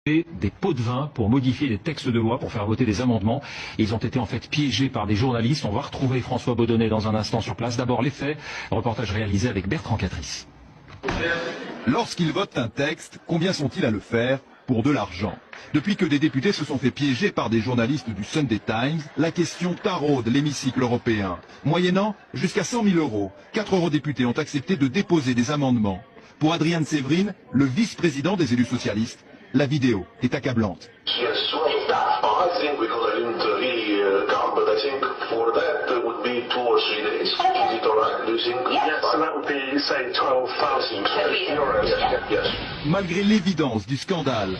des pots de vin pour modifier des textes de loi, pour faire voter des amendements. Ils ont été en fait piégés par des journalistes. On va retrouver François Baudonnet dans un instant sur place. D'abord les faits, reportage réalisé avec Bertrand Catrice. Lorsqu'ils votent un texte, combien sont-ils à le faire pour de l'argent? Depuis que des députés se sont fait piéger par des journalistes du Sunday Times, la question taraude l'hémicycle européen. Moyennant jusqu'à 100 000 euros, 4 eurodéputés ont accepté de déposer des amendements. Pour Adrian Severin, le vice-président des élus socialistes, la vidéo est accablante. Malgré l'évidence du scandale,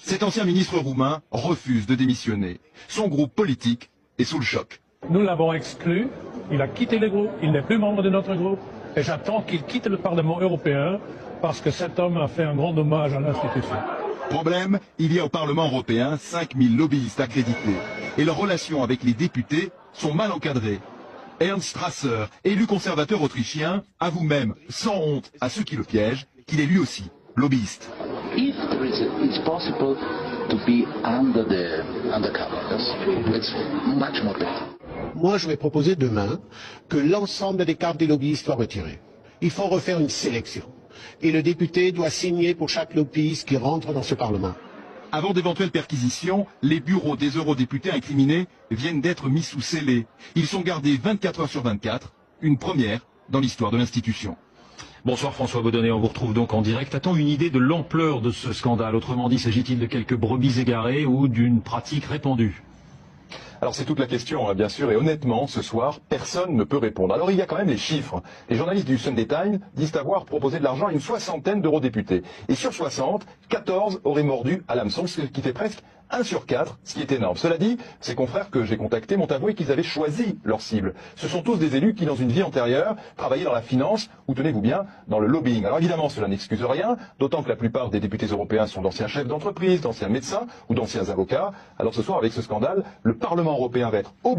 cet ancien ministre roumain refuse de démissionner. Son groupe politique est sous le choc. Nous l'avons exclu, il a quitté le groupe, il n'est plus membre de notre groupe, et j'attends qu'il quitte le Parlement européen parce que cet homme a fait un grand hommage à l'institution. Problème, il y a au Parlement européen 5000 lobbyistes accrédités, et leurs relations avec les députés sont mal encadrées. Ernst Strasser, élu conservateur autrichien, avoue même, sans honte à ceux qui le piègent, qu'il est lui aussi lobbyiste. It's possible to be under the covers. It's much more better. Moi, je vais proposer demain que l'ensemble des cartes des lobbyistes soient retirées. Il faut refaire une sélection. Et le député doit signer pour chaque lobbyiste qui rentre dans ce Parlement. Avant d'éventuelles perquisitions, les bureaux des eurodéputés incriminés viennent d'être mis sous scellé. Ils sont gardés 24 heures sur 24, une première dans l'histoire de l'institution. Bonsoir François Baudonnet, on vous retrouve donc en direct. A-t-on une idée de l'ampleur de ce scandale? Autrement dit, s'agit-il de quelques brebis égarées ou d'une pratique répandue? Alors c'est toute la question, bien sûr, et honnêtement, ce soir, personne ne peut répondre. Alors il y a quand même les chiffres. Les journalistes du Sunday Times disent avoir proposé de l'argent à une soixantaine d'eurodéputés. Et sur 60, 14 auraient mordu à l'hameçon, ce qui fait presque 1 sur 4, ce qui est énorme. Cela dit, ces confrères que j'ai contactés m'ont avoué qu'ils avaient choisi leur cible. Ce sont tous des élus qui, dans une vie antérieure, travaillaient dans la finance ou, tenez-vous bien, dans le lobbying. Alors évidemment, cela n'excuse rien, d'autant que la plupart des députés européens sont d'anciens chefs d'entreprise, d'anciens médecins ou d'anciens avocats. Alors ce soir, avec ce scandale, le Parlement européen va être obligé